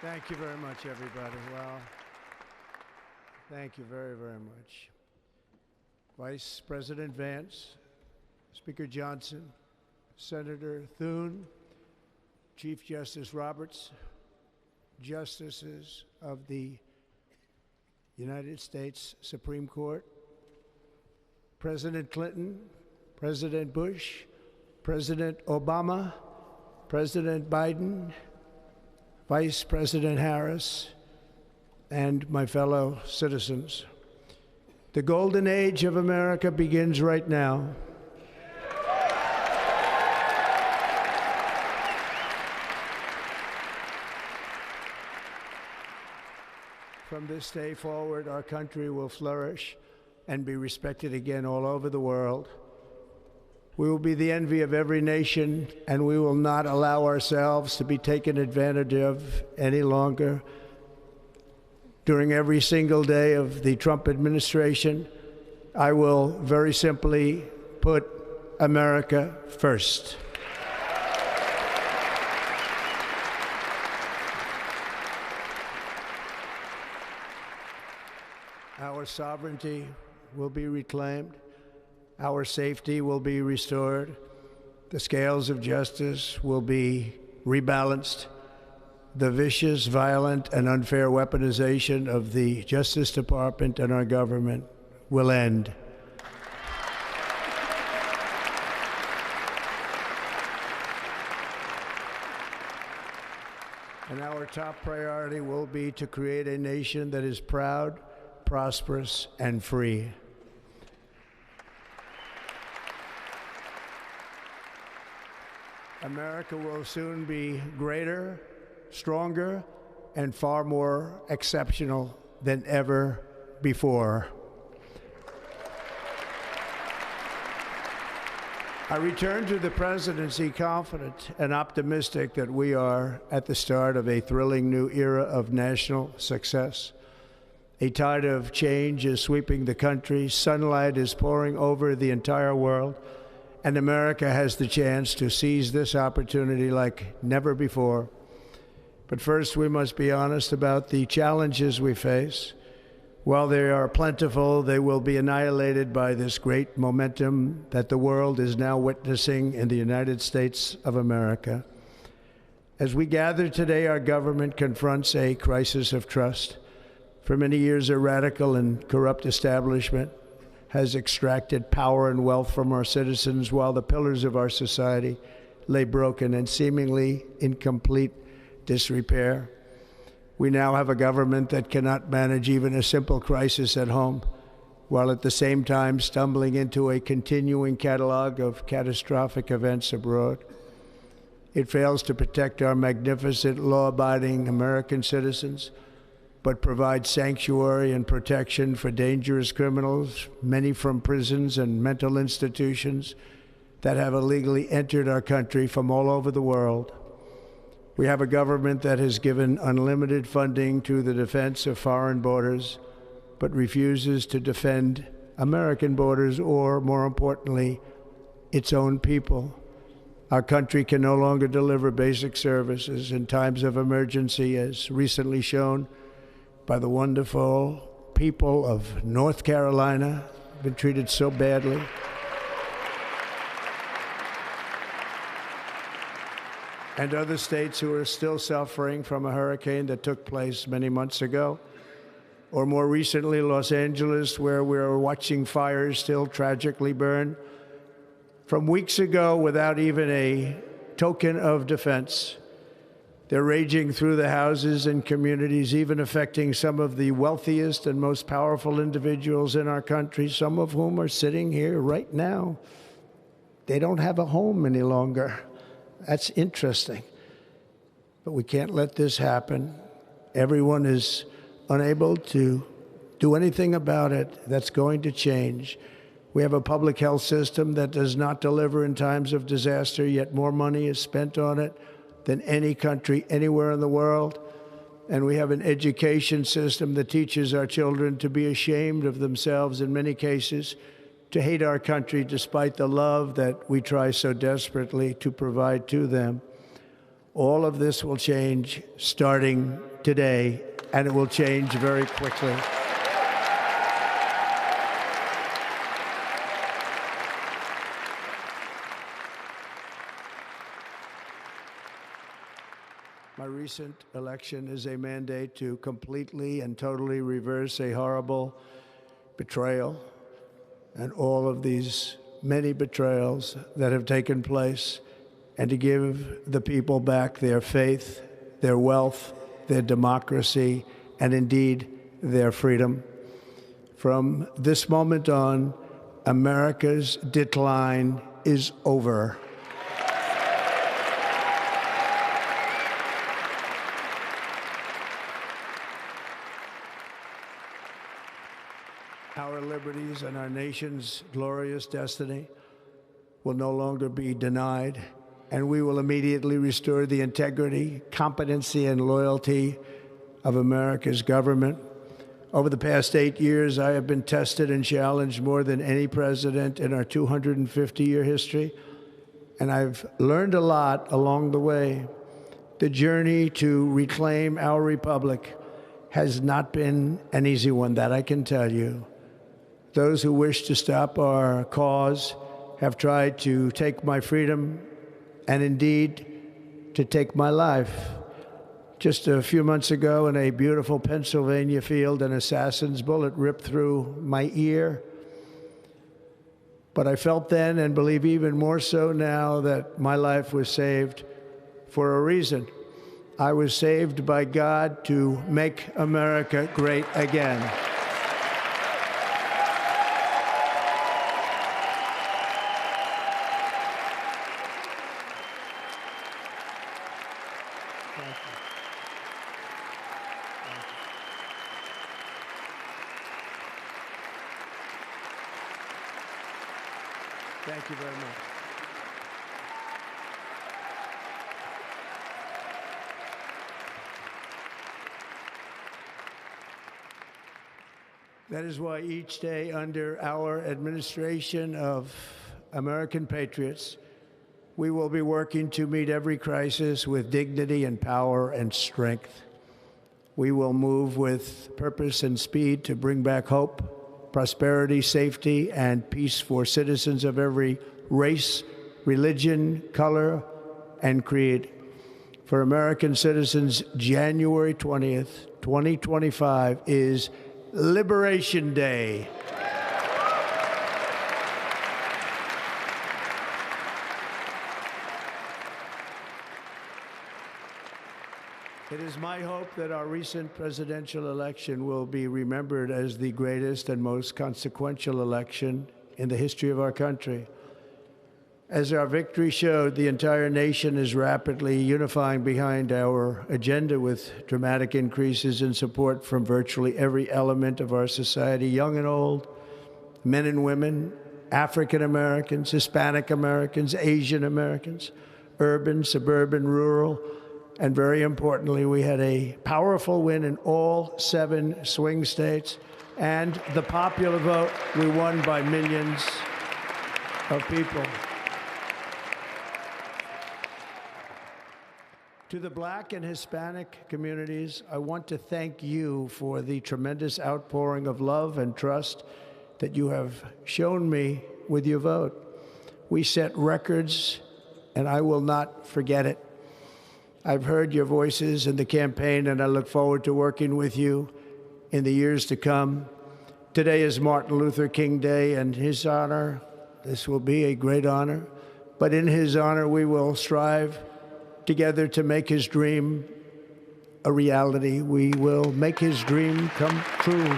Thank you very much, everybody. Well, thank you very, very much. Vice President Vance, Speaker Johnson, Senator Thune, Chief Justice Roberts, Justices of the United States Supreme Court, President Clinton, President Bush, President Obama, President Biden, Vice President Harris, and my fellow citizens. The golden age of America begins right now. From this day forward, our country will flourish and be respected again all over the world. We will be the envy of every nation, and we will not allow ourselves to be taken advantage of any longer. During every single day of the Trump administration, I will very simply put America first. Our sovereignty will be reclaimed. Our safety will be restored. The scales of justice will be rebalanced. The vicious, violent, and unfair weaponization of the Justice Department and our government will end. And our top priority will be to create a nation that is proud, prosperous, and free. America will soon be greater, stronger, and far more exceptional than ever before. I return to the presidency confident and optimistic that we are at the start of a thrilling new era of national success. A tide of change is sweeping the country, sunlight is pouring over the entire world, and America has the chance to seize this opportunity like never before. But first, we must be honest about the challenges we face. While they are plentiful, they will be annihilated by this great momentum that the world is now witnessing in the United States of America. As we gather today, our government confronts a crisis of trust. For many years, a radical and corrupt establishment has extracted power and wealth from our citizens while the pillars of our society lay broken and seemingly in complete disrepair. We now have a government that cannot manage even a simple crisis at home, while at the same time stumbling into a continuing catalog of catastrophic events abroad. It fails to protect our magnificent, law-abiding American citizens, but provides sanctuary and protection for dangerous criminals, many from prisons and mental institutions that have illegally entered our country from all over the world. We have a government that has given unlimited funding to the defense of foreign borders, but refuses to defend American borders or, more importantly, its own people. Our country can no longer deliver basic services in times of emergency, as recently shown by the wonderful people of North Carolina, been treated so badly. And other states who are still suffering from a hurricane that took place many months ago. Or more recently, Los Angeles, where we're watching fires still tragically burn from weeks ago without even a token of defense. They're raging through the houses and communities, even affecting some of the wealthiest and most powerful individuals in our country, some of whom are sitting here right now. They don't have a home any longer. That's interesting. But we can't let this happen. Everyone is unable to do anything about it. That's going to change. We have a public health system that does not deliver in times of disaster, yet more money is spent on it than any country anywhere in the world. And we have an education system that teaches our children to be ashamed of themselves in many cases, to hate our country despite the love that we try so desperately to provide to them. All of this will change starting today, and it will change very quickly. My recent election is a mandate to completely and totally reverse a horrible betrayal and all of these many betrayals that have taken place, and to give the people back their faith, their wealth, their democracy, and indeed their freedom. From this moment on, America's decline is over. Our liberties and our nation's glorious destiny will no longer be denied, and we will immediately restore the integrity, competency, and loyalty of America's government. Over the past 8 years, I have been tested and challenged more than any president in our 250-year history, and I've learned a lot along the way. The journey to reclaim our republic has not been an easy one, that I can tell you. Those who wish to stop our cause have tried to take my freedom and indeed to take my life. Just a few months ago in a beautiful Pennsylvania field, an assassin's bullet ripped through my ear. But I felt then, and believe even more so now, that my life was saved for a reason. I was saved by God to make America great again. Thank you very much. That is why each day under our administration of American patriots, we will be working to meet every crisis with dignity and power and strength. We will move with purpose and speed to bring back hope, prosperity, safety, and peace for citizens of every race, religion, color, and creed. For American citizens, January 20th, 2025 is Liberation Day. It is my hope that our recent presidential election will be remembered as the greatest and most consequential election in the history of our country. As our victory showed, the entire nation is rapidly unifying behind our agenda with dramatic increases in support from virtually every element of our society, young and old, men and women, African Americans, Hispanic Americans, Asian Americans, urban, suburban, rural, and very importantly, we had a powerful win in all 7 swing states, and the popular vote, we won by millions of people. To the Black and Hispanic communities, I want to thank you for the tremendous outpouring of love and trust that you have shown me with your vote. We set records, and I will not forget it. I've heard your voices in the campaign, and I look forward to working with you in the years to come. Today is Martin Luther King Day, and his honor, this will be a great honor, but in his honor, we will strive together to make his dream a reality. We will make his dream come true.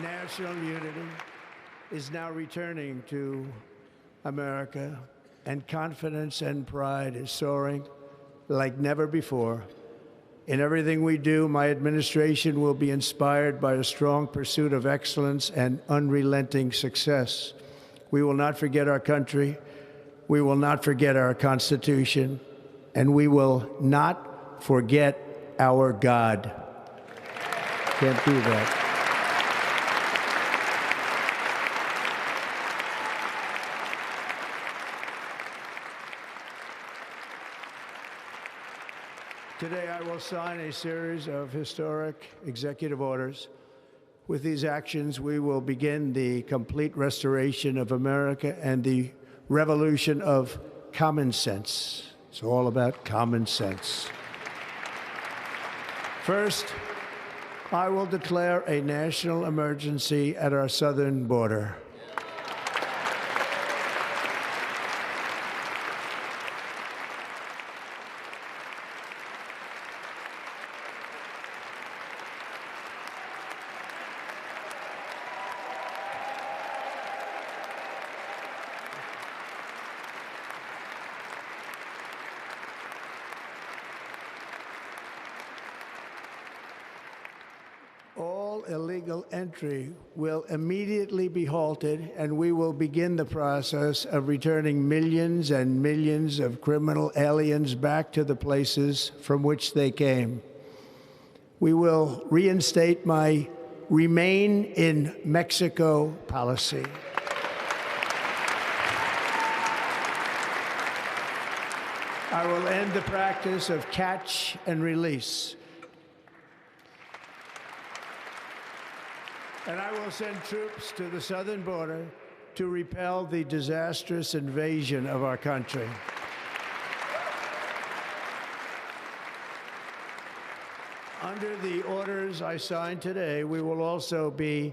National unity is now returning to America, and confidence and pride is soaring like never before. In everything we do, my administration will be inspired by a strong pursuit of excellence and unrelenting success. We will not forget our country, We will not forget our Constitution, and we will not forget our God. Can't do that. Today, I will sign a series of historic executive orders. With these actions, we will begin the complete restoration of America and the revolution of common sense. It's all about common sense. First, I will declare a national emergency at our southern border. All illegal entry will immediately be halted, and we will begin the process of returning millions and millions of criminal aliens back to the places from which they came. We will reinstate my Remain in Mexico policy. I will end the practice of catch and release. And I will send troops to the southern border to repel the disastrous invasion of our country. Under the orders I signed today, we will also be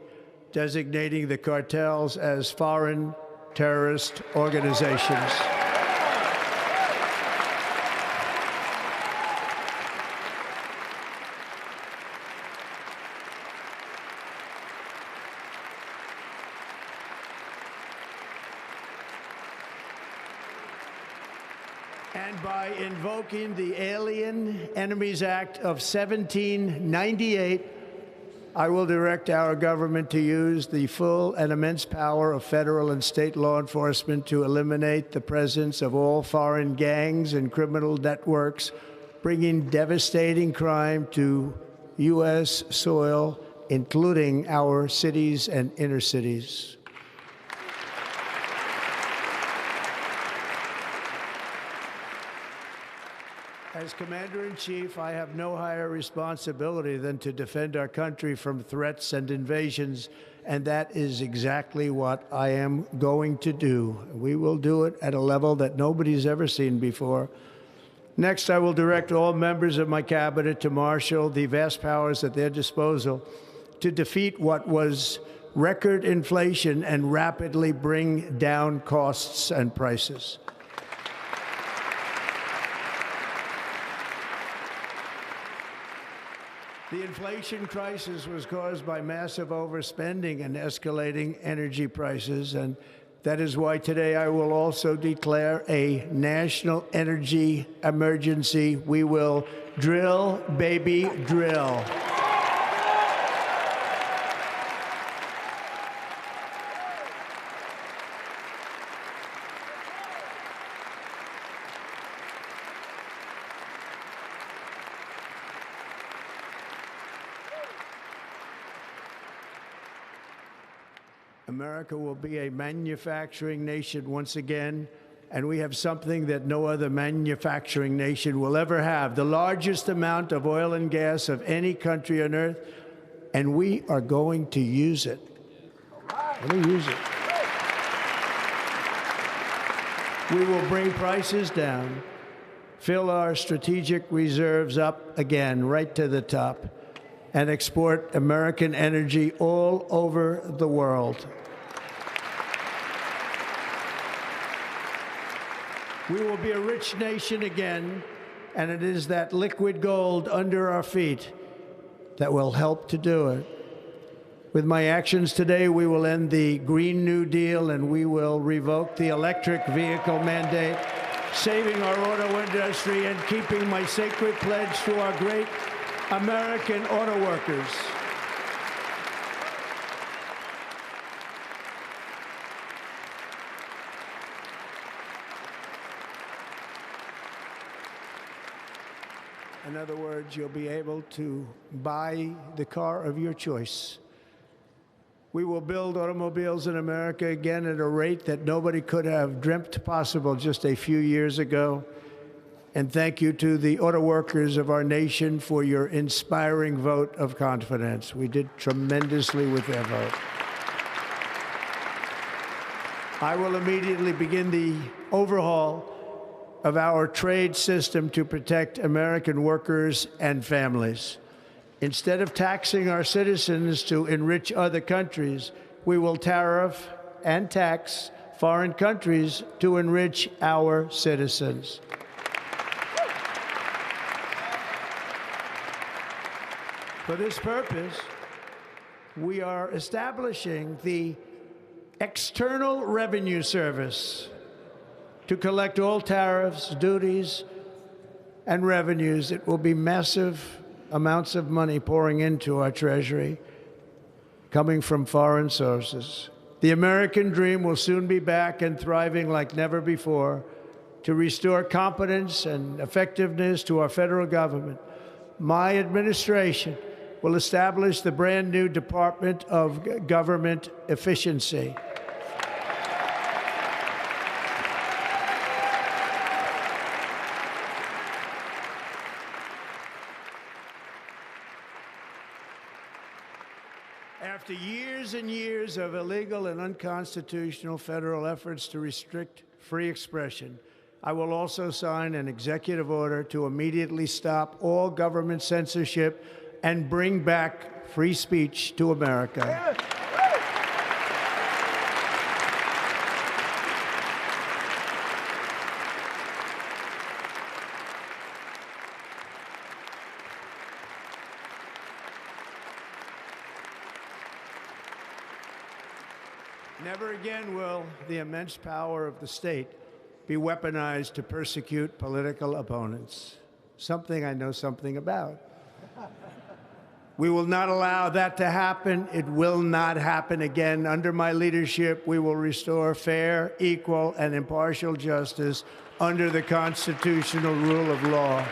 designating the cartels as foreign terrorist organizations. And by invoking the Alien Enemies Act of 1798, I will direct our government to use the full and immense power of federal and state law enforcement to eliminate the presence of all foreign gangs and criminal networks, bringing devastating crime to U.S. soil, including our cities and inner cities. As Commander-in-Chief, I have no higher responsibility than to defend our country from threats and invasions, and that is exactly what I am going to do. We will do it at a level that nobody's ever seen before. Next, I will direct all members of my cabinet to marshal the vast powers at their disposal to defeat what was record inflation and rapidly bring down costs and prices. The inflation crisis was caused by massive overspending and escalating energy prices, and that is why today I will also declare a national energy emergency. We will drill, baby, drill. America will be a manufacturing nation once again, and we have something that no other manufacturing nation will ever have, the largest amount of oil and gas of any country on earth, and we are going to use it. We're going to use it. We will bring prices down, fill our strategic reserves up again, right to the top, and export American energy all over the world. We will be a rich nation again, and it is that liquid gold under our feet that will help to do it. With my actions today, we will end the Green New Deal, and we will revoke the electric vehicle mandate, saving our auto industry and keeping my sacred pledge to our great American auto workers. In other words, you'll be able to buy the car of your choice. We will build automobiles in America again at a rate that nobody could have dreamt possible just a few years ago. And thank you to the auto workers of our nation for your inspiring vote of confidence. We did tremendously with their vote. I will immediately begin the overhaul of our trade system to protect American workers and families. Instead of taxing our citizens to enrich other countries, we will tariff and tax foreign countries to enrich our citizens. For this purpose, we are establishing the External Revenue Service to collect all tariffs, duties, and revenues. It will be massive amounts of money pouring into our Treasury, coming from foreign sources. The American dream will soon be back and thriving like never before to restore competence and effectiveness to our federal government. My administration will establish the brand new Department of Government Efficiency. After years and years of illegal and unconstitutional federal efforts to restrict free expression, I will also sign an executive order to immediately stop all government censorship and bring back free speech to America. Never again will the immense power of the state be weaponized to persecute political opponents, something I know something about. We will not allow that to happen. It will not happen again. Under my leadership, we will restore fair, equal, and impartial justice under the constitutional rule of law.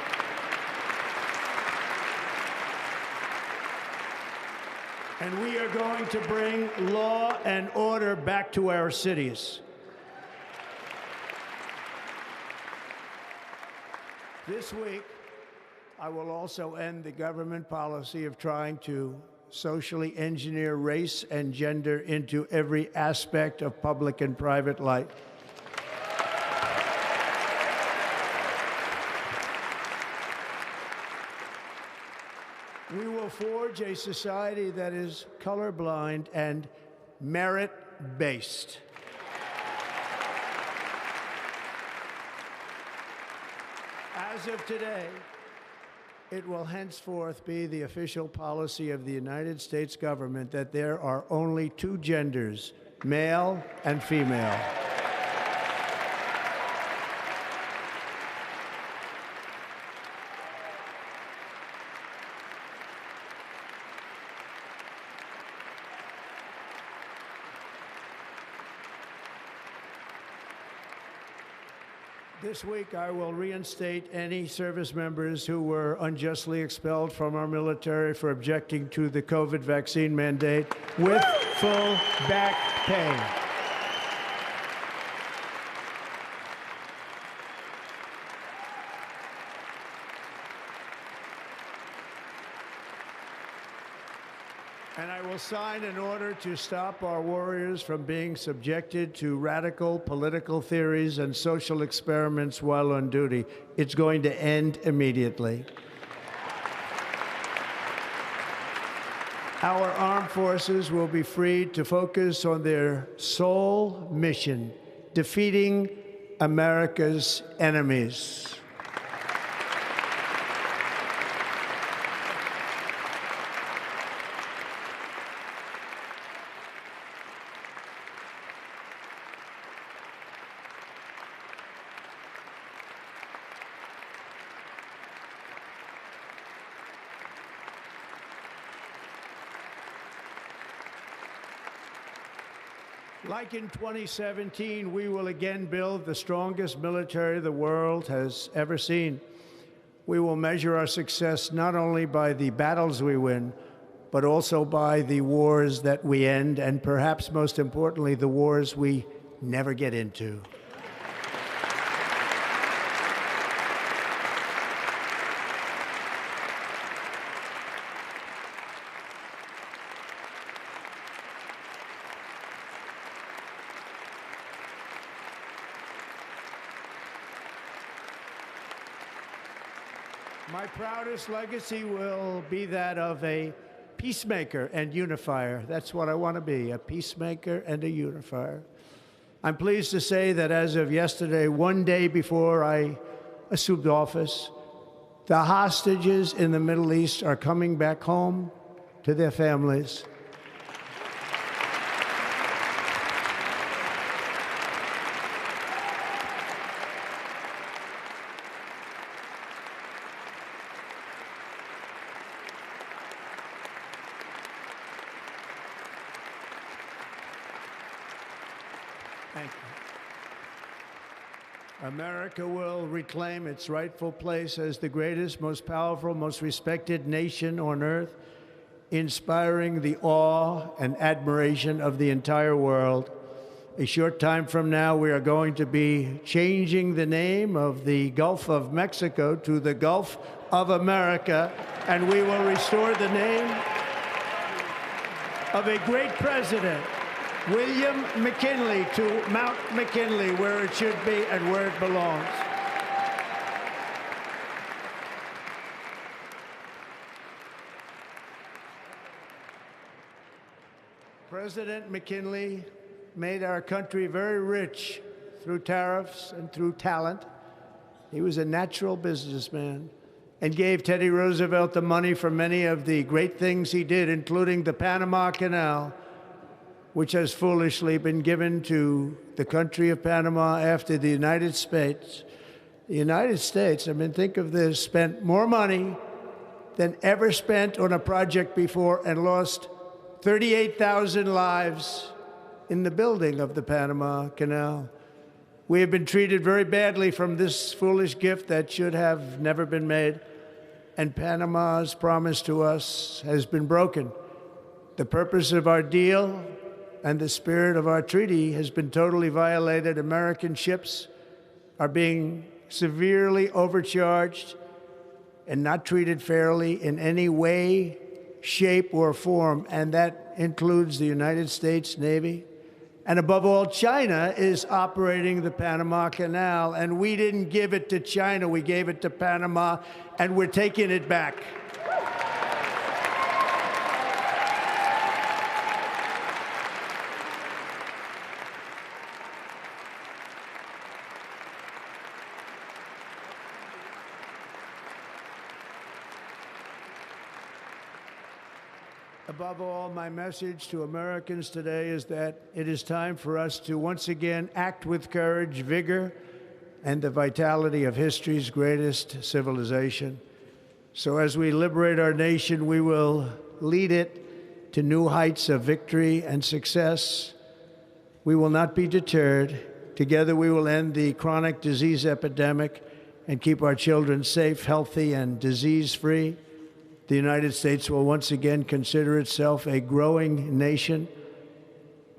And we are going to bring law and order back to our cities. This week, I will also end the government policy of trying to socially engineer race and gender into every aspect of public and private life. We will forge a society that is colorblind and merit-based. As of today, it will henceforth be the official policy of the United States government that there are only two genders, male and female. This week, I will reinstate any service members who were unjustly expelled from our military for objecting to the COVID vaccine mandate with full back pay. And I will sign an order to stop our warriors from being subjected to radical political theories and social experiments while on duty. It's going to end immediately. Our armed forces will be freed to focus on their sole mission, defeating America's enemies. Like in 2017, we will again build the strongest military the world has ever seen. We will measure our success not only by the battles we win, but also by the wars that we end, and perhaps most importantly, the wars we never get into. My proudest legacy will be that of a peacemaker and unifier. That's what I want to be, a peacemaker and a unifier. I'm pleased to say that as of yesterday, one day before I assumed office, the hostages in the Middle East are coming back home to their families. Thank you. America will reclaim its rightful place as the greatest, most powerful, most respected nation on earth, inspiring the awe and admiration of the entire world. A short time from now, we are going to be changing the name of the Gulf of Mexico to the Gulf of America, and we will restore the name of a great president, William McKinley, to Mount McKinley, where it should be and where it belongs. President McKinley made our country very rich through tariffs and through talent. He was a natural businessman and gave Teddy Roosevelt the money for many of the great things he did, including the Panama Canal, which has foolishly been given to the country of Panama after the United States. The United States, I mean, think of this, spent more money than ever spent on a project before and lost 38,000 lives in the building of the Panama Canal. We have been treated very badly from this foolish gift that should have never been made, and Panama's promise to us has been broken. The purpose of our deal and the spirit of our treaty has been totally violated. American ships are being severely overcharged and not treated fairly in any way, shape, or form, and that includes the United States Navy. And above all, China is operating the Panama Canal, and we didn't give it to China, we gave it to Panama, and we're taking it back. Above all, my message to Americans today is that it is time for us to once again act with courage, vigor, and the vitality of history's greatest civilization. So as we liberate our nation, we will lead it to new heights of victory and success. We will not be deterred. Together we will end the chronic disease epidemic and keep our children safe, healthy, and disease-free. The United States will once again consider itself a growing nation,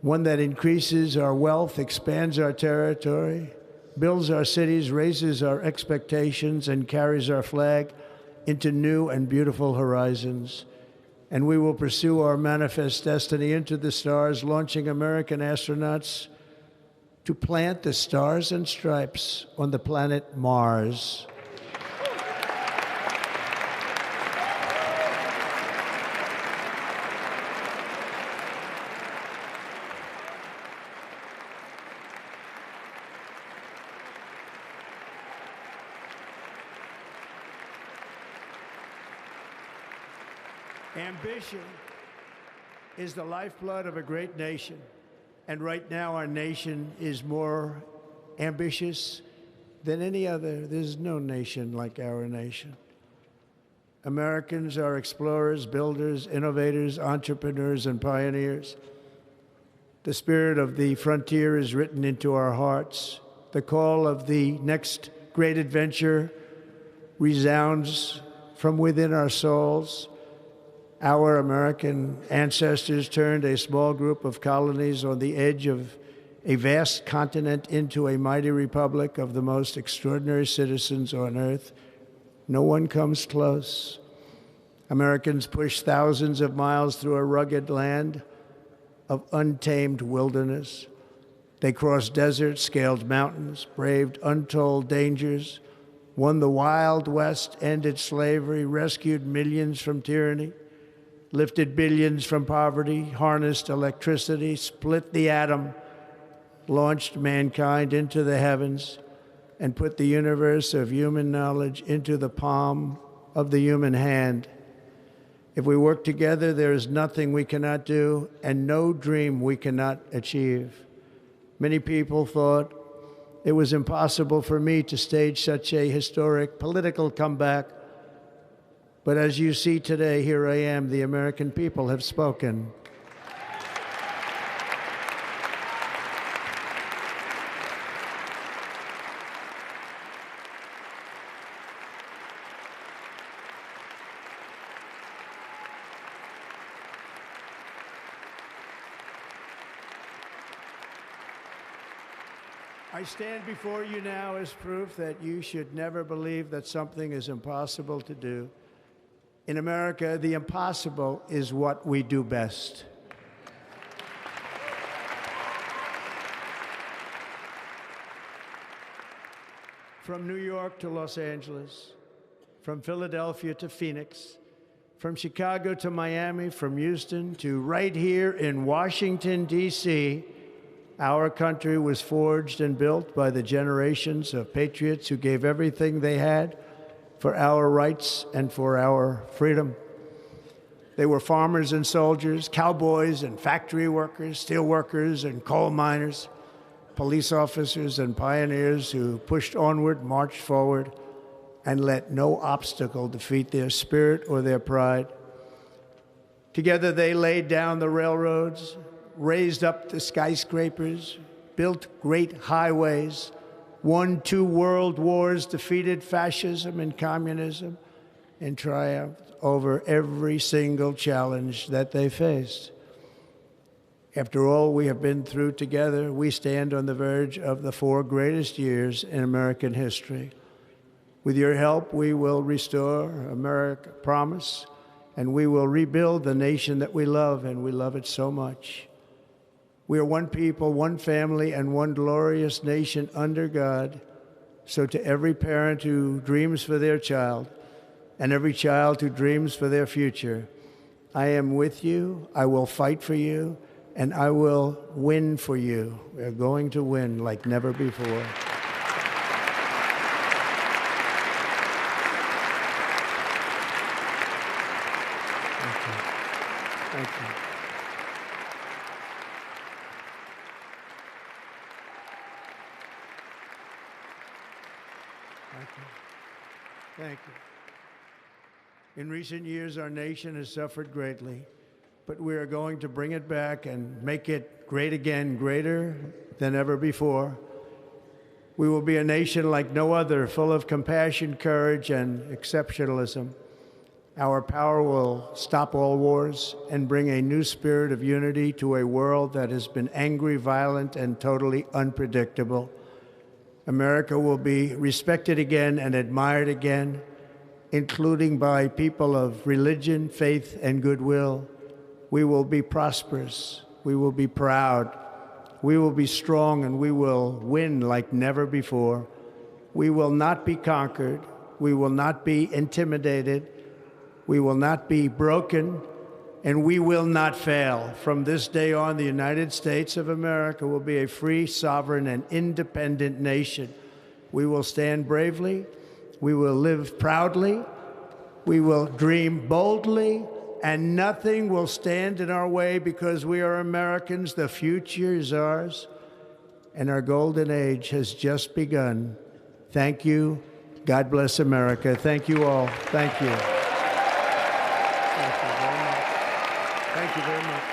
one that increases our wealth, expands our territory, builds our cities, raises our expectations, and carries our flag into new and beautiful horizons. And we will pursue our manifest destiny into the stars, launching American astronauts to plant the stars and stripes on the planet Mars. Ambition is the lifeblood of a great nation, and right now our nation is more ambitious than any other. There's no nation like our nation. Americans are explorers, builders, innovators, entrepreneurs, and pioneers. The spirit of the frontier is written into our hearts. The call of the next great adventure resounds from within our souls. Our American ancestors turned a small group of colonies on the edge of a vast continent into a mighty republic of the most extraordinary citizens on earth. No one comes close. Americans pushed thousands of miles through a rugged land of untamed wilderness. They crossed deserts, scaled mountains, braved untold dangers, won the Wild West, ended slavery, rescued millions from tyranny, lifted billions from poverty, harnessed electricity, split the atom, launched mankind into the heavens, and put the universe of human knowledge into the palm of the human hand. If we work together, there is nothing we cannot do and no dream we cannot achieve. Many people thought it was impossible for me to stage such a historic political comeback. But as you see today, here I am. The American people have spoken. I stand before you now as proof that you should never believe that something is impossible to do. In America, the impossible is what we do best. From New York to Los Angeles, from Philadelphia to Phoenix, from Chicago to Miami, from Houston to right here in Washington, D.C., our country was forged and built by the generations of patriots who gave everything they had for our rights and for our freedom. They were farmers and soldiers, cowboys and factory workers, steel workers and coal miners, police officers and pioneers who pushed onward, marched forward, and let no obstacle defeat their spirit or their pride. Together they laid down the railroads, raised up the skyscrapers, built great highways, won 2 world wars, defeated fascism and communism, and triumphed over every single challenge that they faced. After all we have been through together, we stand on the verge of the 4 greatest years in American history. With your help, we will restore America, promise, and we will rebuild the nation that we love, and we love it so much. We are one people, one family, and one glorious nation under God. So to every parent who dreams for their child and every child who dreams for their future, I am with you, I will fight for you, and I will win for you. We're going to win like never before. Thank you. Thank you. In recent years, our nation has suffered greatly, but we are going to bring it back and make it great again, greater than ever before. We will be a nation like no other, full of compassion, courage, and exceptionalism. Our power will stop all wars and bring a new spirit of unity to a world that has been angry, violent, and totally unpredictable. America will be respected again and admired again, including by people of religion, faith, and goodwill. We will be prosperous. We will be proud. We will be strong, and we will win like never before. We will not be conquered. We will not be intimidated. We will not be broken, and we will not fail. From this day on, the United States of America will be a free, sovereign, and independent nation. We will stand bravely. We will live proudly. We will dream boldly, and nothing will stand in our way because we are Americans. The future is ours, and our golden age has just begun. Thank you. God bless America. Thank you all. Thank you. Thank you very much. Thank you very much.